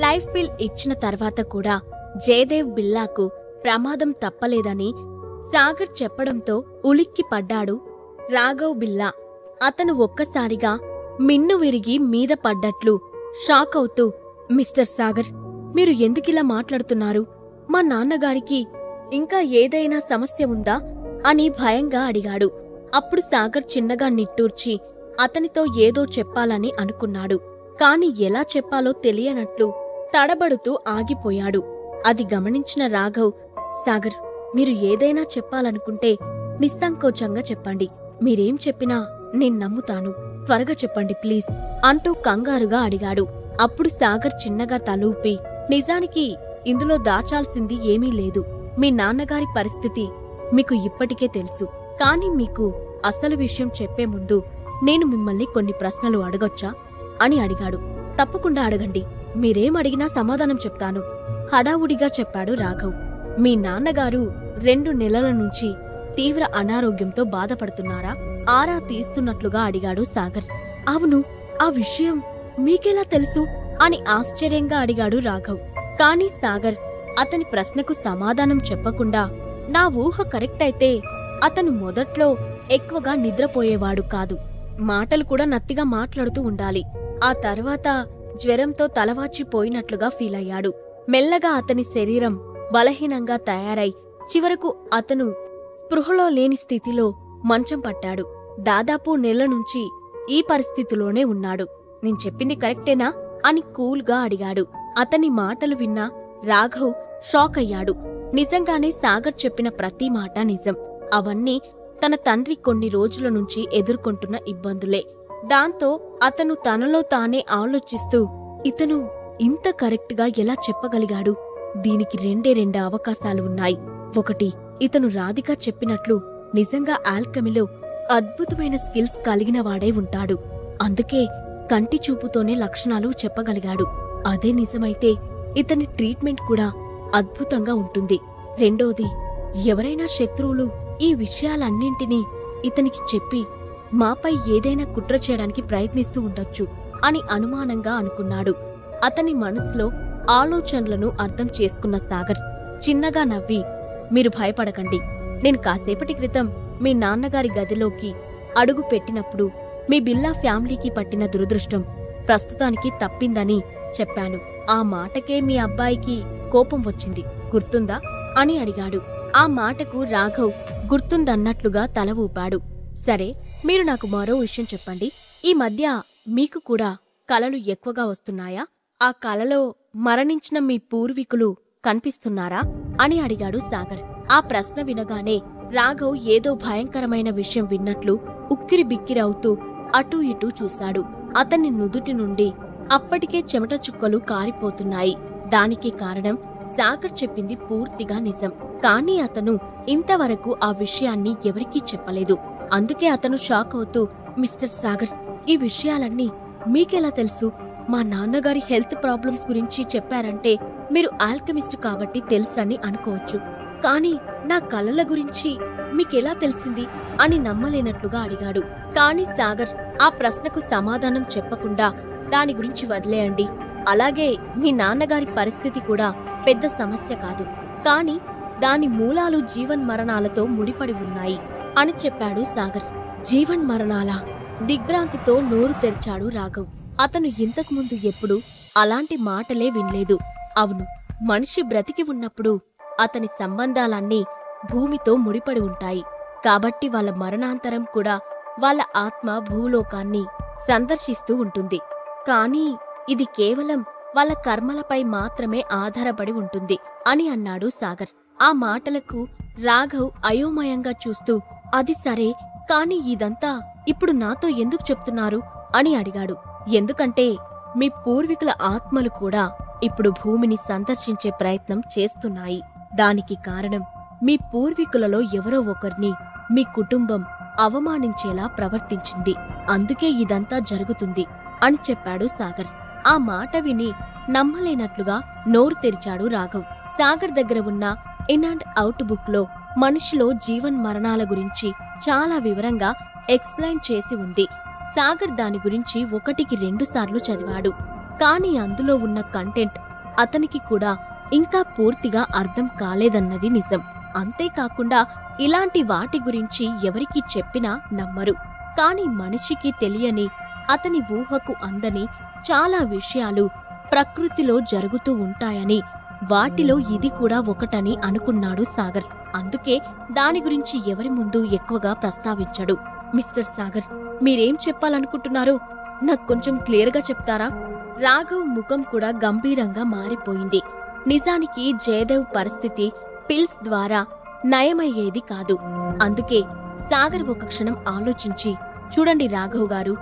Life will ఇచ్చిన తర్వాత కూడా జయదేవ్ బిల్లాకు ప్రమాదం తప్పలేదని సాగర్ చెప్పడంతో ఉలిక్కి పడ్డాడు రాఘవ్ బిల్లా. అతను ఒక్కసారిగా మిన్ను విరిగి మీద పడ్డట్లు షాక్ అవుతూ, మిస్టర్ సాగర్, మీరు ఎందుకిలా మాట్లాడుతున్నారు? మా నాన్నగారికి ఇంకా ఏదైనా సమస్య ఉందా అని భయంగా అడిగాడు. అప్పుడు సాగర్ చిన్నగా నిట్టూర్చి అతనితో ఏదో చెప్పాలని అనుకున్నాడు. కాని ఎలా చెప్పాలో తెలియనట్లు తడబడుతూ ఆగిపోయాడు. అది గమనించిన రాఘవ్, సాగర్, మీరు ఏదైనా చెప్పాలనుకుంటే నిస్సంకోచంగా చెప్పండి. మీరేం చెప్పినా నేను నమ్ముతాను. త్వరగా చెప్పండి ప్లీజ్ అంటూ కంగారుగా అడిగాడు. అప్పుడు సాగర్ చిన్నగా తలూపి, నిజానికి ఇందులో దాచాల్సింది ఏమీ లేదు. మీ నాన్నగారి పరిస్థితి మీకు ఇప్పటికే తెలుసు. కాని మీకు అసలు విషయం చెప్పే ముందు నేను మిమ్మల్ని కొన్ని ప్రశ్నలు అడగొచ్చా అని అడిగాడు. తప్పకుండా అడగండి. మీరేం అడిగినా సమాధానం చెప్తాను హడావుడిగా చెప్పాడు రాఘవ్. మీ నాన్నగారు 2 నెలల నుంచి తీవ్ర అనారోగ్యంతో బాధపడుతున్నారా? ఆరా తీస్తున్నట్లుగా అడిగాడు సాగర్. అవును, ఆ విషయం మీకెలా తెలుసు అని ఆశ్చర్యంగా అడిగాడు రాఘవ్. కాని సాగర్ అతని ప్రశ్నకు సమాధానం చెప్పకుండా, నా ఊహ కరెక్ట్ అయితే అతను మొదట్లో ఎక్కువగా నిద్రపోయేవాడు కాదు. మాటలు కూడా నత్తిగా మాట్లాడుతూ ఉండాలి. ఆ తర్వాత జ్వరంతో తలవాచిపోయినట్లుగా ఫీలయ్యాడు. మెల్లగా అతని శరీరం బలహీనంగా తయారై చివరకు అతను స్పృహలో లేని స్థితిలో మంచం పట్టాడు. దాదాపు నెల నుంచి ఈ పరిస్థితిలోనే ఉన్నాడు. నేను చెప్పింది కరెక్టేనా అని కూల్గా అడిగాడు. అతని మాటలు విన్నా రాఘవ్ షాక్ అయ్యాడు. నిజంగానే సాగర్ చెప్పిన ప్రతి మాట నిజం. అవన్నీ తన తండ్రి కొన్ని రోజుల నుంచి ఎదుర్కొంటున్న ఇబ్బందులే. దాంతో అతను తనలో తానే ఆలోచిస్తూ, ఇతను ఇంత కరెక్ట్గా ఎలా చెప్పగలిగాడు? దీనికి 2 అవకాశాలు ఉన్నాయి. ఒకటి, ఇతను రాధిక చెప్పినట్లు నిజంగా ఆల్కెమీలో అద్భుతమైన స్కిల్స్ కలిగినవాడై ఉంటాడు. అందుకే కంటి చూపుతోనే లక్షణాలు చెప్పగలిగాడు. అదే నిజమైతే ఇతని ట్రీట్మెంట్ కూడా అద్భుతంగా ఉంటుంది. రెండోది, ఎవరైనా శత్రువులు ఈ విషయాలన్నింటినీ ఇతనికి చెప్పి మాపై ఏదైనా కుట్ర చేయడానికి ప్రయత్నిస్తూ ఉండొచ్చు అని అనుమానంగా అనుకున్నాడు. అతని మనసులో ఆలోచనలను అర్థం చేసుకున్న సాగర్ చిన్నగా నవ్వి, మీరు భయపడకండి. నేను కాసేపటి క్రితం మీ నాన్నగారి గదిలోకి అడుగు పెట్టినప్పుడు మీ బిల్లా ఫ్యామిలీకి పట్టిన దురదృష్టం ప్రస్తుతానికి తప్పిందని చెప్పాను. ఆ మాటకే మీ అబ్బాయికి కోపం వచ్చింది, గుర్తుందా అని అడిగాడు. ఆ మాటకు రాఘవ్ గుర్తుందన్నట్లుగా తల ఊపాడు. సరే, మీరు నాకు మరో విషయం చెప్పండి. ఈ మధ్య మీకు కూడా కలలు ఎక్కువగా వస్తున్నాయా? ఆ కలలో మరణించిన మీ పూర్వీకులు కనిపిస్తున్నారా అని అడిగాడు సాగర్. ఆ ప్రశ్న వినగానే రాఘవ్ ఏదో భయంకరమైన విషయం విన్నట్లు ఉక్కిరి బిక్కిరవుతూ అటూ ఇటూ చూశాడు. అతని నుదుటి నుండి అప్పటికే చెమట చుక్కలు కారిపోతున్నాయి. దానికి కారణం సాగర్ చెప్పింది పూర్తిగా నిజం. కానీ అతను ఇంతవరకు ఆ విషయాన్ని ఎవరికీ చెప్పలేదు. అందుకే అతను షాక్ అవుతూ, మిస్టర్ సాగర్, ఈ విషయాలన్నీ మీకెలా తెలుసు? మా నాన్నగారి హెల్త్ ప్రాబ్లమ్స్ గురించి చెప్పారంటే మీరు ఆల్కెమిస్ట్ కాబట్టి తెలుసని అనుకోవచ్చు. కానీ నా కలల గురించి మీకెలా తెలిసింది అని నమ్మలేనట్లుగా అడిగాడు. కాని సాగర్ ఆ ప్రశ్నకు సమాధానం చెప్పకుండా, దాని గురించి వదిలేయండి. అలాగే మీ నాన్నగారి పరిస్థితి కూడా పెద్ద సమస్య కాదు. కాని దాని మూలాలు జీవన్మరణాలతో ముడిపడి ఉన్నాయి అని చెప్పాడు సాగర్. జీవన్మరణాలా? దిగ్భ్రాంతితో నోరు తెరిచాడు రాఘవ్. అతను ఇంతకుముందు ఎప్పుడూ అలాంటి మాటలే వినలేదు. అవును, మనిషి బ్రతికి ఉన్నప్పుడు అతని సంబంధాలన్నీ భూమితో ముడిపడి ఉంటాయి. కాబట్టి వాళ్ళ మరణాంతరం కూడా వాళ్ళ ఆత్మ భూలోకాన్ని సందర్శిస్తూ ఉంటుంది. కానీ ఇది కేవలం వాళ్ళ కర్మలపై మాత్రమే ఆధారపడి ఉంటుంది అని అన్నాడు సాగర్. ఆ మాటలకు రాఘవ్ అయోమయంగా చూస్తూ, అది సరే, కాని ఇదంతా ఇప్పుడు నాతో ఎందుకు చెప్తున్నారు అని అడిగాడు. ఎందుకంటే మీ పూర్వీకుల ఆత్మలు కూడా ఇప్పుడు భూమిని సందర్శించే ప్రయత్నం చేస్తున్నాయి. దానికి కారణం మీ పూర్వీకులలో ఎవరో ఒకరిని మీ కుటుంబం అవమానించేలా ప్రవర్తించింది. అందుకే ఇదంతా జరుగుతుంది అని చెప్పాడు సాగర్. ఆ మాట విని నమ్మలేనట్లుగా నోరు తెరిచాడు రాఘవ్. సాగర్ దగ్గర ఉన్న ఇన్ అండ్ అవుట్ బుక్ లో మనిషిలో జీవన్మరణాల గురించి చాలా వివరంగా ఎక్స్ప్లెయిన్ చేసి ఉంది. సాగర్ దాని గురించి 1కి 2 సార్లు చదివాడు. కాని అందులో ఉన్న కంటెంట్ అతనికి కూడా ఇంకా పూర్తిగా అర్థం కాలేదన్నది నిజం. అంతేకాకుండా ఇలాంటి వాటి గురించి ఎవరికి చెప్పినా నమ్మరు. కాని మనిషికి తెలియని, అతని ఊహకు అందని చాలా విషయాలు ప్రకృతిలో జరుగుతూ ఉంటాయని, వాటిలో ఇది కూడా ఒకటని అనుకున్నాడు సాగర్. అందుకే దాని గురించి ఎవరి ముందు ఎక్కువగా ప్రస్తావించడు. మిస్టర్ సాగర్, మీరేం చెప్పాలనుకుంటున్నారో నాకు కొంచెం క్లియర్గా చెప్తారా? రాఘవ్ ముఖం కూడా గంభీరంగా మారిపోయింది. నిజానికి జయదేవ్ పరిస్థితి పిల్స్ ద్వారా నయమయ్యేది కాదు. అందుకే సాగర్ ఒక క్షణం ఆలోచించి, చూడండి రాఘవ్ గారు,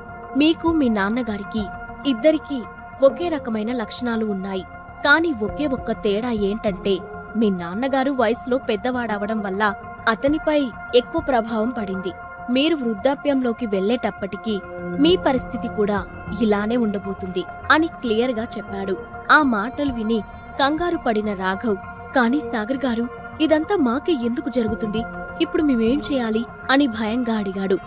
మీకు మీ నాన్నగారికి ఇద్దరికీ ఒకే రకమైన లక్షణాలు ఉన్నాయి. కాని ఒకే ఒక్క తేడా ఏంటంటే, మీ నాన్నగారు వయసులో పెద్దవాడవడం వల్ల అతనిపై ఎక్కువ ప్రభావం పడింది. మీరు వృద్ధాప్యంలోకి వెళ్లేటప్పటికీ మీ పరిస్థితి కూడా ఇలానే ఉండబోతుంది అని క్లియర్గా చెప్పాడు. ఆ మాటలు విని కంగారు పడిన రాఘవ్, కాని సాగర్ గారు, ఇదంతా మాకే ఎందుకు జరుగుతుంది? ఇప్పుడు మేమేం చేయాలి అని భయంగా అడిగాడు.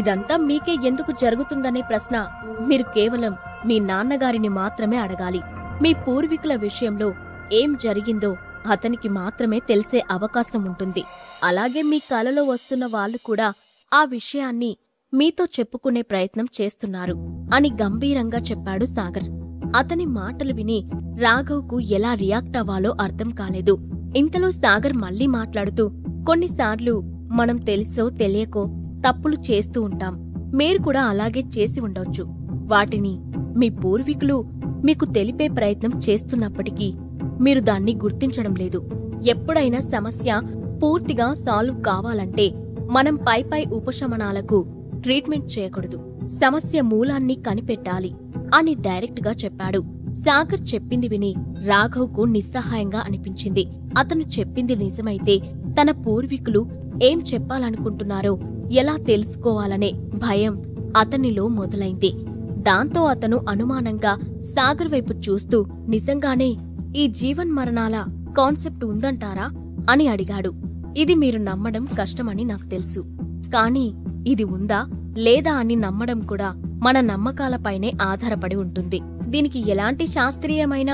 ఇదంతా మీకే ఎందుకు జరుగుతుందనే ప్రశ్న మీరు కేవలం మీ నాన్నగారిని మాత్రమే అడగాలి. మీ పూర్వీకుల విషయంలో ఏం జరిగిందో అతనికి మాత్రమే తెలిసే అవకాశం ఉంటుంది. అలాగే మీ కలలో వస్తున్న వాళ్ళు కూడా ఆ విషయాన్ని మీతో చెప్పుకునే ప్రయత్నం చేస్తున్నారు అని గంభీరంగా చెప్పాడు సాగర్. అతని మాటలు విని రాఘవ్కు ఎలా రియాక్ట్ అవ్వాలో అర్థం కాలేదు. ఇంతలో సాగర్ మళ్లీ మాట్లాడుతూ, కొన్నిసార్లు మనం తెలుసో తెలియకో తప్పులు చేస్తూ ఉంటాం. మీరు కూడా అలాగే చేసి ఉండొచ్చు. వాటిని మీ పూర్వీకులు మీకు తెలిపే ప్రయత్నం చేస్తున్నప్పటికీ మీరు దాన్ని గుర్తించడం లేదు. ఎప్పుడైనా సమస్య పూర్తిగా సాల్వ్ కావాలంటే మనం పై ఉపశమనాలకు ట్రీట్మెంట్ చేయకూడదు. సమస్య మూలాన్ని కనిపెట్టాలి అని డైరెక్ట్ గా చెప్పాడు. సాగర్ చెప్పింది విని రాఘవ్కు నిస్సహాయంగా అనిపించింది. అతను చెప్పింది నిజమైతే తన పూర్వీకులు ఏం చెప్పాలనుకుంటున్నారో ఎలా తెలుసుకోవాలనే భయం అతనిలో మొదలైంది. దాంతో అతను అనుమానంగా సాగర్ వైపు చూస్తూ, నిజంగానే ఈ జీవన్మరణాల కాన్సెప్ట్ ఉందంటారా అని అడిగాడు. ఇది మీరు నమ్మడం కష్టమని నాకు తెలుసు. కాని ఇది ఉందా లేదా అని నమ్మడం కూడా మన నమ్మకాలపైనే ఆధారపడి ఉంటుంది. దీనికి ఎలాంటి శాస్త్రీయమైన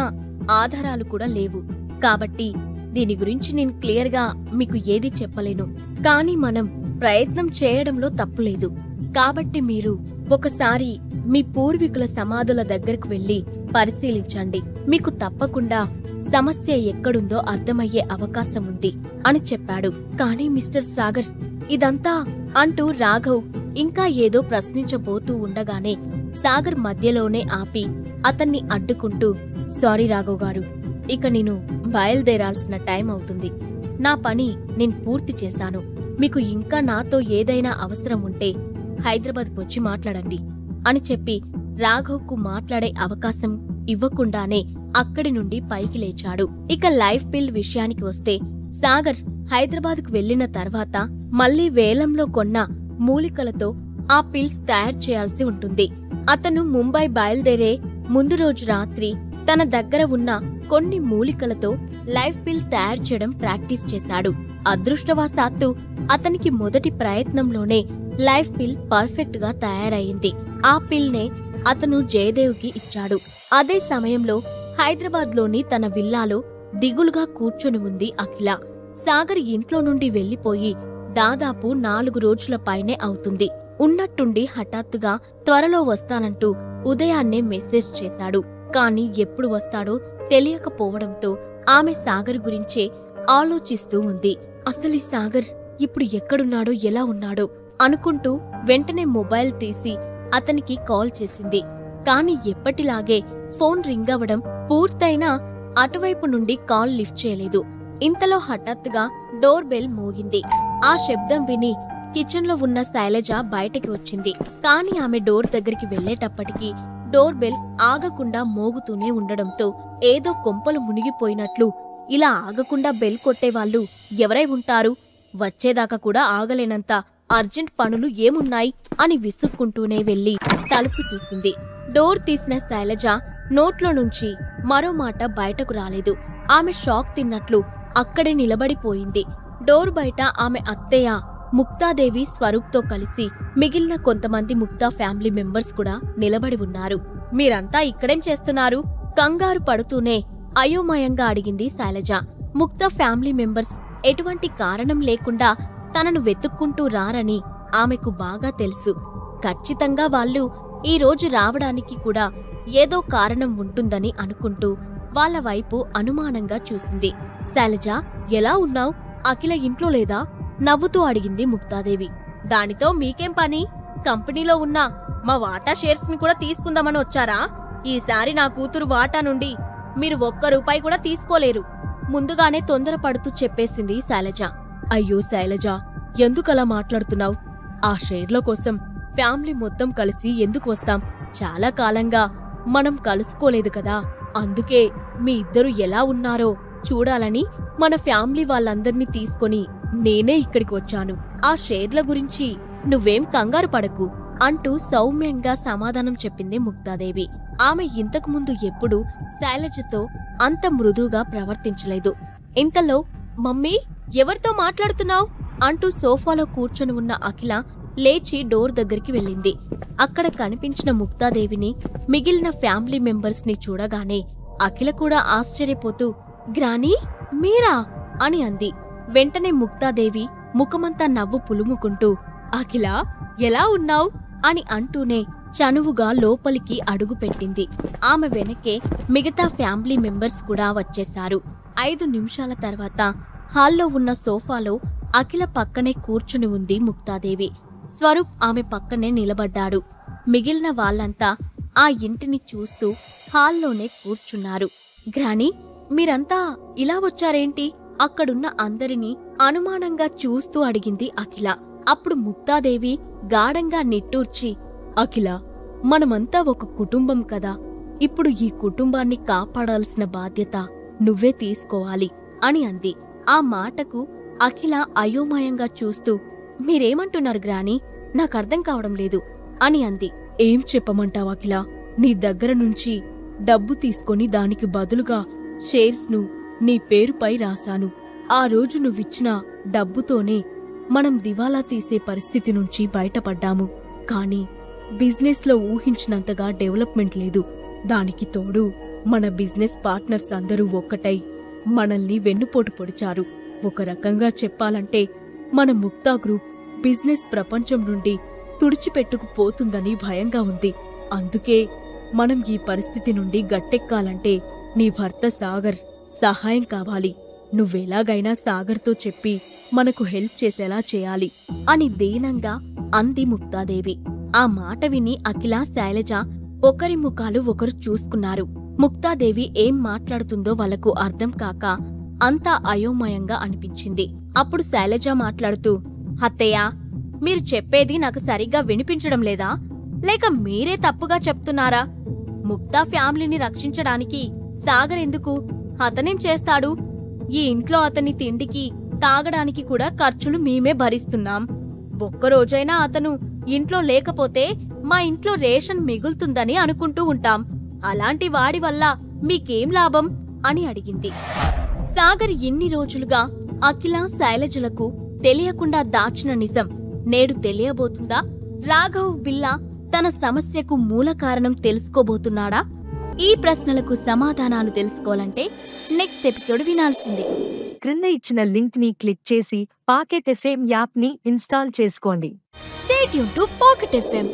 ఆధారాలు కూడా లేవు. కాబట్టి దీని గురించి నేను క్లియర్గా మీకు ఏది చెప్పలేను. కాని మనం ప్రయత్నం చేయడంలో తప్పులేదు. కాబట్టి మీరు ఒకసారి మీ పూర్వీకుల సమాధుల దగ్గరకు వెళ్లి పరిశీలించండి. మీకు తప్పకుండా సమస్య ఎక్కడుందో అర్థమయ్యే అవకాశం ఉంది అని చెప్పాడు. కానీ మిస్టర్ సాగర్, ఇదంతా అంటూ రాఘవ్ ఇంకా ఏదో ప్రశ్నించబోతూ ఉండగానే సాగర్ మధ్యలోనే ఆపి అతన్ని అడ్డుకుంటూ, సారీ రాఘవ్ గారు, ఇక నేను బయలుదేరాల్సిన టైం అవుతుంది. నా పని నేను పూర్తి చేశాను. మీకు ఇంకా నాతో ఏదైనా అవసరం ఉంటే హైదరాబాద్కొచ్చి మాట్లాడండి అని చెప్పి రాఘవ్కు మాట్లాడే అవకాశం ఇవ్వకుండానే అక్కడి నుండి పైకి లేచాడు. ఇక లైఫ్ పిల్ విషయానికి వస్తే, సాగర్ హైదరాబాద్కు వెళ్లిన తర్వాత మళ్లీ వేలంలో కొన్న మూలికలతో ఆ పిల్స్ తయారు చేయాల్సి ఉంటుంది. అతను ముంబై బయలుదేరే ముందు రోజు రాత్రి తన దగ్గర ఉన్న కొన్ని మూలికలతో లైఫ్ పిల్ తయారు చేయడం ప్రాక్టీస్ చేశాడు. అదృష్టవశాత్తు అతనికి మొదటి ప్రయత్నంలోనే లైఫ్ పిల్ పర్ఫెక్ట్ గా తయారయింది. ఆ పిల్నే అతను జయదేవ్కి ఇచ్చాడు. అదే సమయంలో హైదరాబాద్లోని తన విల్లాలో దిగులుగా కూర్చొని ఉంది అఖిల. సాగర్ ఇంట్లో నుండి వెళ్లిపోయి దాదాపు 4 రోజుల పైనే అవుతుంది. ఉన్నట్టుండి హఠాత్తుగా త్వరలో వస్తానంటూ ఉదయాన్నే మెసేజ్ చేశాడు. కాని ఎప్పుడు వస్తాడో తెలియకపోవడంతో ఆమె సాగర్ గురించే ఆలోచిస్తూ ఉంది. అసలు సాగర్ ఇప్పుడు ఎక్కడున్నాడో ఎలా ఉన్నాడో అనుకుంటూ వెంటనే మొబైల్ తీసి అతనికి కాల్ చేసింది. కాని ఎప్పటిలాగే ఫోన్ రింగ్ అవ్వడం పూర్తయినా అటువైపు నుండి కాల్ లిఫ్ట్ చేయలేదు. ఇంతలో హఠాత్తుగా డోర్ బెల్ మోగింది. ఆ శబ్దం విని కిచెన్లో ఉన్న శైలజ బయటకి వచ్చింది. కాని ఆమె డోర్ దగ్గరికి వెళ్లేటప్పటికీ డోర్ బెల్ ఆగకుండా మోగుతూనే ఉండడంతో ఏదో కొంపలు మునిగిపోయినట్లు, ఇలా ఆగకుండా బెల్ కొట్టేవాళ్లు ఎవరై ఉంటారు? వచ్చేదాకా కూడా ఆగలేనంత అర్జెంట్ పనులు ఏమున్నాయి అని విసుక్కుంటూనే వెళ్లి తలుపు తీసింది. డోర్ తీసిన శైలజ నోట్లో నుంచి మరో మాట బయటకు రాలేదు. ఆమె షాక్ తిన్నట్లు అక్కడే నిలబడిపోయింది. డోర్ బయట ఆమె అత్తయ్య ముక్తాదేవి స్వరూప్తో కలిసి మిగిలిన కొంతమంది ముక్తా ఫ్యామిలీ మెంబర్స్ కూడా నిలబడి ఉన్నారు. మీరంతా ఇక్కడేం చేస్తున్నారు? కంగారు పడుతూనే అయోమయంగా అడిగింది శైలజ. ముక్తా ఫ్యామిలీ మెంబర్స్ ఎటువంటి కారణం లేకుండా తనను వెతుక్కుంటూ రారని ఆమెకు బాగా తెలుసు. ఖచ్చితంగా వాళ్ళు ఈరోజు రావడానికి కూడా ఏదో కారణం ఉంటుందని అనుకుంటూ వాళ్ళ వైపు అనుమానంగా చూసింది. శైలజ, ఎలా ఉన్నావ్? అఖిల ఇంట్లో లేదా? నవ్వుతూ అడిగింది ముక్తాదేవి. దానితో మీకేం పని? కంపెనీలో ఉన్న మా వాటా షేర్స్ ని కూడా తీసుకుందామని వచ్చారా? ఈసారి నా కూతురు వాటా నుండి మీరు ₹1 కూడా తీసుకోలేరు. ముందుగానే తొందరపడుతూ చెప్పేసింది శైలజ. అయ్యో శైలజ, ఎందుకలా మాట్లాడుతున్నావ్? ఆ షేర్ల కోసం ఫ్యామిలీ మొత్తం కలిసి ఎందుకు వస్తాం? చాలా కాలంగా మనం కలుసుకోలేదు కదా, అందుకే మీ ఇద్దరు ఎలా ఉన్నారో చూడాలని మన ఫ్యామిలీ వాళ్ళందర్నీ తీసుకొని నేనే ఇక్కడికి వచ్చాను. ఆ షేర్ల గురించి నువ్వేం కంగారు పడకు అంటూ సౌమ్యంగా సమాధానం చెప్పింది ముక్తాదేవి. ఆమె ఇంతకుముందు ఎప్పుడూ శైలజతో అంత మృదువుగా ప్రవర్తించలేదు. ఇంతలో, మమ్మీ, ఎవరితో మాట్లాడుతున్నావ్? అంటూ సోఫాలో కూర్చొని ఉన్న అఖిల లేచి డోర్ దగ్గరికి వెళ్ళింది. అక్కడ కనిపించిన ముక్తాదేవిని, మిగిలిన ఫ్యామిలీ మెంబర్స్ ని చూడగానే అఖిల కూడా ఆశ్చర్యపోతూ, గ్రానీ, మీరా అని అంది. వెంటనే ముక్తాదేవి ముఖమంతా నవ్వు పులుముకుంటూ, అఖిల, ఎలా ఉన్నావ్ అని అంటూనే చనువుగా లోపలికి అడుగుపెట్టింది. ఆమె వెనకే మిగతా ఫ్యామిలీ మెంబర్స్ కూడా వచ్చేశారు. 5 నిమిషాల తర్వాత హాల్లో ఉన్న సోఫాలో అఖిల పక్కనే కూర్చుని ఉంది ముక్తాదేవి. స్వరూప్ ఆమె పక్కనే నిలబడ్డాడు. మిగిలిన వాళ్ళంతా ఆ ఇంటిని చూస్తూ హాల్లోనే కూర్చున్నారు. గ్రానీ, మీరంతా ఇలా వచ్చారేంటి? అక్కడున్న అందరినీ అనుమానంగా చూస్తూ అడిగింది అఖిల. అప్పుడు ముక్తాదేవి గాఢంగా నిట్టూర్చి, అఖిల, మనమంతా ఒక కుటుంబం కదా, ఇప్పుడు ఈ కుటుంబాన్ని కాపాడాల్సిన బాధ్యత నువ్వే తీసుకోవాలి అని అంది. ఆ మాటకు అఖిల అయోమయంగా చూస్తూ, మీరేమంటున్నారు గ్రానీ? నాకర్థం కావడం లేదు అని అంది. ఏం చెప్పమంటావు అఖిల? నీ దగ్గర నుంచి డబ్బు తీసుకొని దానికి బదులుగా షేర్స్ ను నీ పేరుపై రాశాను. ఆ రోజు నువ్విచ్చిన డబ్బుతోనే మనం దివాలా తీసే పరిస్థితి నుంచి బయటపడ్డాము. కానీ బిజినెస్లో ఊహించినంతగా డెవలప్మెంట్ లేదు. దానికి తోడు మన బిజినెస్ పార్ట్నర్స్ అందరూ ఒక్కటై మనల్ని వెన్నుపోటు పొడిచారు. ఒక రకంగా చెప్పాలంటే మన ముక్తా గ్రూప్ బిజినెస్ ప్రపంచం నుండి తుడిచిపెట్టుకుపోతుందని భయంగా ఉంది. అందుకే మనం ఈ పరిస్థితి నుండి గట్టెక్కాలంటే నీ భర్త సాగర్ సహాయం కావాలి. నువ్వెలాగైనా సాగర్తో చెప్పి మనకు హెల్ప్ చేసేలా చేయాలి అని దీనంగా అంది ముక్తాదేవి. ఆ మాట విని అఖిల, శైలజ ఒకరి ముఖాలు ఒకరు చూసుకున్నారు. ముక్తాదేవి ఏం మాట్లాడుతుందో వాళ్లకు అర్థం కాక అంతా అయోమయంగా అనిపించింది. అప్పుడు శైలజ మాట్లాడుతూ, అత్తయ్య, మీరు చెప్పేది నాకు సరిగ్గా వినిపించడం లేదా? లేక మీరే తప్పుగా చెప్తున్నారా? ముక్తా ఫ్యామిలీని రక్షించడానికి సాగర్ ఎందుకు? అతనేం చేస్తాడు? ఈ ఇంట్లో అతని తిండికి, తాగడానికి కూడా ఖర్చులు మేమే భరిస్తున్నాం. ఒక్కరోజైనా అతను ఇంట్లో లేకపోతే మా ఇంట్లో రేషన్ మిగులుతుందని అనుకుంటూ ఉంటాం. అలాంటి వాడి వల్ల మీకేం లాభం అని అడిగింది. సాగర్ ఇన్ని రోజులుగా అఖిల, శైలజలకు తెలియకుండా దాచిన నిజం నేడు తెలియబోతుందా? రాఘవ్ బిల్లా తన సమస్యకు మూల కారణం తెలుసుకోబోతున్నాడా? ఈ ప్రశ్నలకు సమాధానాలు తెలుసుకోవాలంటే నెక్స్ట్ ఎపిసోడ్ వినాల్సిందే. క్రింద ఇచ్చిన లింక్ ని క్లిక్ చేసి పాకెట్ ఎఫ్ఎం యాప్ ని ఇన్స్టాల్ చేసుకోండి. Stay tune to pocket FM.